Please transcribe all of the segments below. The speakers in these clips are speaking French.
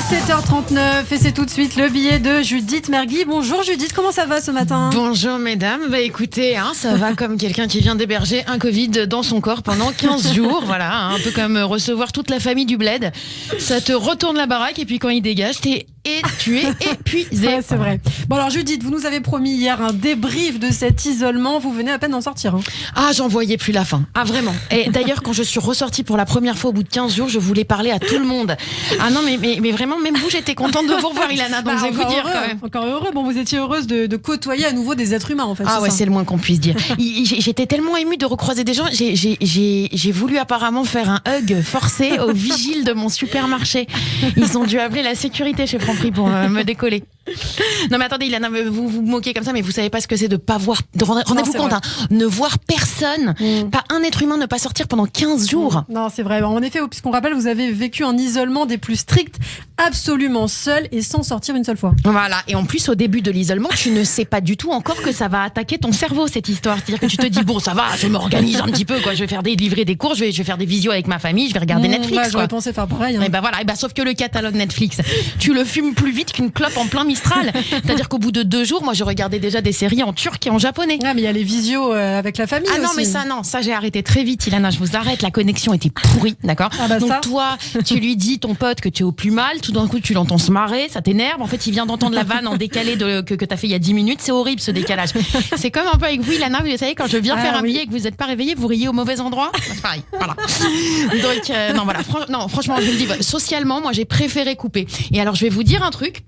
7h39 et c'est tout de suite le billet de Judith Mergui. Bonjour Judith, comment ça va ce matin ? Bonjour mesdames, écoutez, ça va comme quelqu'un qui vient d'héberger un Covid dans son corps pendant 15 jours, voilà, un peu comme recevoir toute la famille du bled. Ça te retourne la baraque et puis quand il dégage, tu es épuisé. Ouais, c'est vrai. Bon alors Judith, vous nous avez promis hier un débrief de cet isolement, vous venez à peine d'en sortir. Ah, j'en voyais plus la fin. Ah vraiment. Et d'ailleurs, quand je suis ressortie pour la première fois au bout de 15 jours, je voulais parler à tout le monde. Ah non, mais vraiment, même vous, j'étais contente de vous revoir, Ilana. Donc, je vais vous dire quand même. Encore heureux. Bon, vous étiez heureuse de côtoyer à nouveau des êtres humains, en fait. Ah ouais, c'est le moins qu'on puisse dire. J'étais tellement émue de recroiser des gens. J'ai voulu apparemment faire un hug forcé aux vigiles de mon supermarché. Ils ont dû appeler la sécurité chez Franprix pour me décoller. Non mais attendez, Ilana, vous vous moquez comme ça, mais vous savez pas ce que c'est de pas voir. Rendez-vous compte, ne voir personne, pas un être humain, ne pas sortir pendant 15 jours. Non, c'est vrai. En effet, puisqu'on rappelle, vous avez vécu un isolement des plus stricts, absolument seul et sans sortir une seule fois. Voilà. Et en plus, au début de l'isolement, tu ne sais pas du tout encore que ça va attaquer ton cerveau, cette histoire. C'est-à-dire que tu te dis, bon, ça va, je m'organise un petit peu, quoi. Je vais faire livrer des cours, je vais faire des visios avec ma famille, je vais regarder Netflix. Ouais, j'aurais pensé faire pareil. Et voilà. Sauf que le catalogue Netflix, tu le fumes plus vite qu'une clope en plein Mistral. C'est-à-dire qu'au bout de 2 jours, moi, je regardais déjà des séries en turc et en japonais. Ah, mais il y a les visios avec la famille. Ah non, aussi. mais ça, j'ai arrêté très vite, Ilana. Je vous arrête, la connexion était pourrie, d'accord ? Ah bah donc ça. toi, tu lui dis ton pote que tu es au plus mal, tout d'un coup tu l'entends se marrer, ça t'énerve. En fait, il vient d'entendre la vanne en décalé que t'as fait il y a 10 minutes. C'est horrible ce décalage. C'est comme un peu avec vous, Ilana. Vous savez, quand je viens faire un billet et que vous n'êtes pas réveillé, vous riez au mauvais endroit. C'est pareil. Voilà. Donc non, voilà. Franchement, je vous le dis, socialement, moi, j'ai préféré couper. Et alors, je vais vous dire un truc.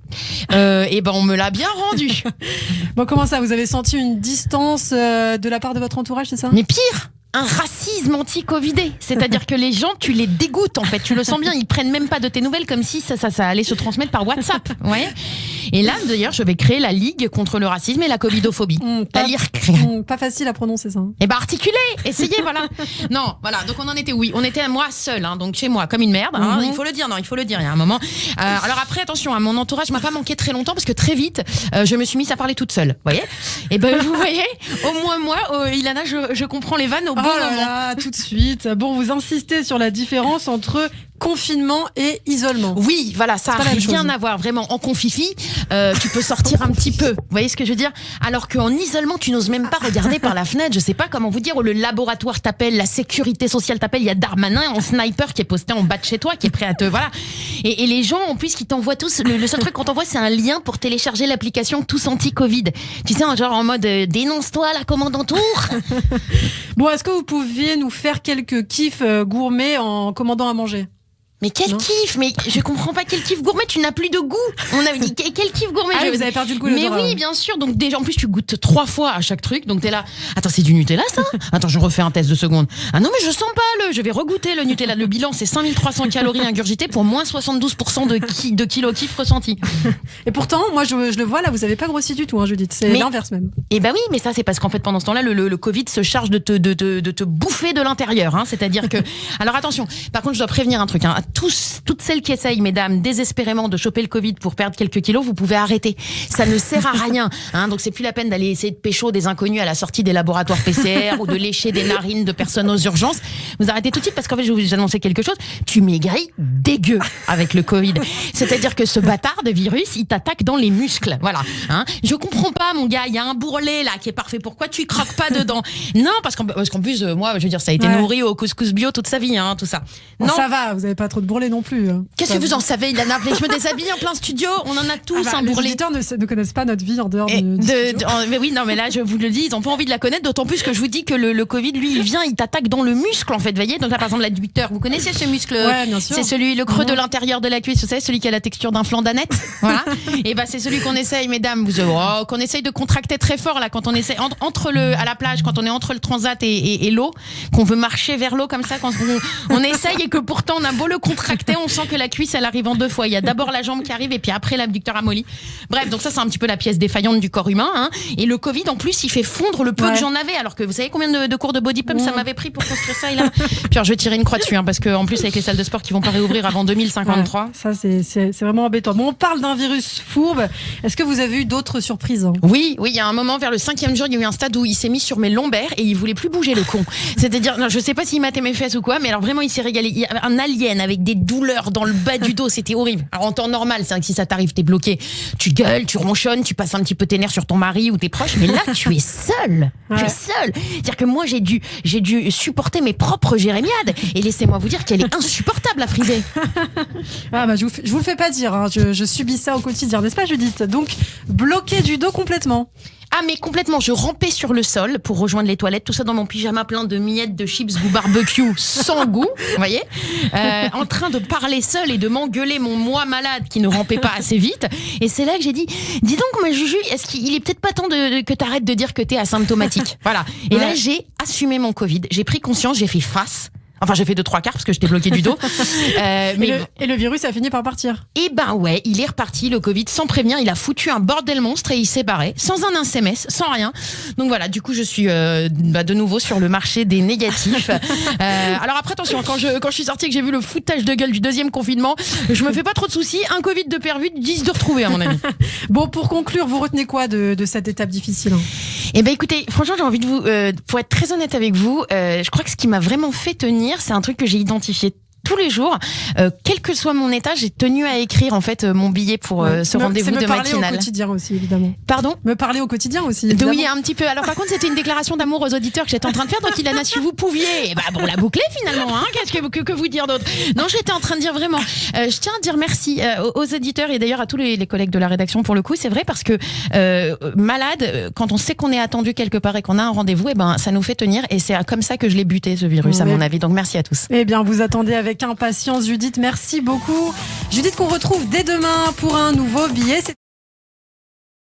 On me l'a bien rendu. Bon, comment ça ? Vous avez senti une distance de la part de votre entourage, c'est ça ? Mais pire, un racisme anti-covidé. C'est-à-dire que les gens, tu les dégoûtes, en fait. Tu le sens bien, ils prennent même pas de tes nouvelles comme si ça allait se transmettre par WhatsApp. Ouais. Et là, d'ailleurs, je vais créer la Ligue contre le racisme et la covidophobie. Pas facile à prononcer ça. Eh ben, articulez, essayez, voilà. Non, voilà, donc on en était, on était moi seule, donc chez moi, comme une merde, il faut le dire, il y a un moment. Alors après, attention, mon entourage m'a pas manqué très longtemps parce que très vite, je me suis mise à parler toute seule, vous voyez ? Et ben, vous voyez, au moins moi, Ilana, je comprends les vannes au bon moment. Là, tout de suite. Bon, vous insistez sur la différence entre confinement et isolement. Oui, voilà, ça n'a rien à voir vraiment. En confifi, tu peux sortir un petit peu. Vous voyez ce que je veux dire ? Alors qu'en isolement, tu n'oses même pas regarder par la fenêtre. Je sais pas comment vous dire. Le laboratoire t'appelle, la sécurité sociale t'appelle. Il y a Darmanin en sniper qui est posté en bas de chez toi, qui est prêt à te voilà. Et les gens, en plus, qui t'envoient tous. Le seul truc qu'on t'envoie, c'est un lien pour télécharger l'application Tous Anti-Covid. Tu sais, genre en mode dénonce-toi la commande en tour. Bon, est-ce que vous pouviez nous faire quelques kiffs gourmets en commandant à manger ? Mais quel kiff! Mais je comprends pas, quel kiff gourmet, tu n'as plus de goût! On avait dit quel kiff gourmet! Ah, vous avez perdu le goût. Mais oui, bien sûr. Donc déjà, en plus, tu goûtes 3 fois à chaque truc. Donc t'es là. Attends, c'est du Nutella, ça? Attends, je refais un test de seconde. Ah non, mais je sens pas je vais regoûter le Nutella. Le bilan, c'est 5300 calories ingurgitées pour moins 72% de kilo kiff ressenti. Et pourtant, moi, je le vois là, vous avez pas grossi du tout, Judith. C'est l'inverse même. Et bah oui, mais ça, c'est parce qu'en fait, pendant ce temps-là, le Covid se charge de te bouffer de l'intérieur, C'est-à-dire que, alors attention. Par contre, je dois prévenir un truc, à toutes celles qui essayent, mesdames, désespérément de choper le Covid pour perdre quelques kilos, vous pouvez arrêter. Ça ne sert à rien. Donc c'est plus la peine d'aller essayer de pécho des inconnus à la sortie des laboratoires PCR ou de lécher des narines de personnes aux urgences. Vous arrêtez tout de suite parce qu'en fait, je vais vous annoncer quelque chose. Tu maigris dégueu avec le Covid. C'est-à-dire que ce bâtard de virus, il t'attaque dans les muscles. Voilà. Je comprends pas, mon gars. Il y a un bourrelet là qui est parfait. Pourquoi tu croques pas dedans? Non, parce qu'en plus, moi, je veux dire, ça a été nourri au couscous bio toute sa vie, tout ça. Non, ça va. Vous avez pas trop de bourrelet non plus. Qu'est-ce que vous en savez, Ilana? Je me déshabille en plein studio, on en a tous un bourrelet. Les auditeurs ne connaissent pas notre vie en dehors du studio. Mais oui, non, mais là, je vous le dis, ils n'ont pas envie de la connaître, d'autant plus que je vous dis que le Covid, lui, il vient, il t'attaque dans le muscle, en fait, vous voyez. Donc là, par exemple, l'adducteur, vous connaissez ce muscle? Ouais, bien sûr. C'est le creux de l'intérieur de la cuisse, vous savez, celui qui a la texture d'un flanc d'ânette. Voilà. Et bah, c'est celui qu'on essaye, mesdames, qu'on essaye de contracter très fort, là, quand on essaie, à la plage, quand on est entre le transat et l'eau, qu'on veut marcher vers l'eau comme ça, quand on essaye et que pourtant, on a beau le contracter, on sent que la cuisse, elle arrive en 2 fois. Il y a d'abord la jambe qui arrive et puis après l'abducteur amolli. Bref, donc ça, c'est un petit peu la pièce défaillante du corps humain. Et le Covid, en plus, il fait fondre le peu que j'en avais. Alors que vous savez combien de cours de body pump ça m'avait pris pour construire ça, là. Puis alors, je vais tirer une croix dessus, parce qu'en plus, avec les salles de sport qui vont pas réouvrir avant 2053. Ça, c'est vraiment embêtant. Bon, on parle d'un virus fourbe. Est-ce que vous avez eu d'autres surprises? Oui, il y a un moment, vers le 5e jour, il y a eu un stade où il s'est mis sur mes lombaires et il voulait plus bouger, le con. C'est-à-dire, non, je sais pas s'il matait mes fesses ou quoi, mais alors vraiment, il s'est régalé. Il y a un alien avec avec des douleurs dans le bas du dos, c'était horrible. Alors en temps normal, c'est vrai que si ça t'arrive, t'es bloqué, tu gueules, tu ronchonnes, tu passes un petit peu tes nerfs sur ton mari ou tes proches, mais là tu es seule. Ouais. Tu es seule. C'est-à-dire que moi j'ai dû supporter mes propres jérémiades et laissez-moi vous dire qu'elle est insupportable à friser. Ah bah je vous le fais pas dire, hein. Je subis ça au quotidien, n'est-ce pas Judith? Donc bloqué du dos complètement. Ah mais complètement, je rampais sur le sol pour rejoindre les toilettes, tout ça dans mon pyjama plein de miettes de chips goût barbecue sans goût, vous voyez, en train de parler seul et de m'engueuler mon moi malade qui ne rampait pas assez vite. Et c'est là que j'ai dit, dis donc ma Juju, est-ce qu'il est peut-être pas temps que t'arrêtes de dire que t'es asymptomatique. Voilà. Et là j'ai assumé mon Covid, j'ai pris conscience, j'ai fait face. Enfin, j'ai fait 2-3 quarts parce que j'étais bloquée du dos. Et le virus a fini par partir. Et ben ouais, il est reparti, le Covid, sans prévenir. Il a foutu un bordel monstre et il s'est barré, sans un SMS, sans rien. Donc voilà, du coup, je suis de nouveau sur le marché des négatifs. Alors après, attention, quand je suis sortie et que j'ai vu le foutage de gueule du deuxième confinement, je me fais pas trop de soucis. Un Covid de perdu, 10 de retrouvé, à mon avis. Bon, pour conclure, vous retenez quoi de cette étape difficile, hein? Eh ben écoutez, franchement, j'ai envie de vous, pour être très honnête avec vous, je crois que ce qui m'a vraiment fait tenir, c'est un truc que j'ai identifié tous les jours, quel que soit mon état, j'ai tenu à écrire en fait mon billet pour ce rendez-vous de matinale. Me parler au quotidien aussi, évidemment. Pardon ? Me parler au quotidien aussi, évidemment. Oui, un petit peu. Alors par contre, c'était une déclaration d'amour aux auditeurs que j'étais en train de faire, donc Ilana, si vous pouviez, bah bon, la boucler finalement, hein. Qu'est-ce que vous dire d'autre ? Non, j'étais en train de dire vraiment, je tiens à dire merci aux auditeurs et d'ailleurs à tous les collègues de la rédaction pour le coup, c'est vrai parce que malade, quand on sait qu'on est attendu quelque part et qu'on a un rendez-vous, et ben ça nous fait tenir et c'est comme ça que je l'ai buté ce virus à mon avis. Donc merci à tous. Eh bien, vous attendez avec impatience Judith, merci beaucoup. Judith qu'on retrouve dès demain pour un nouveau billet.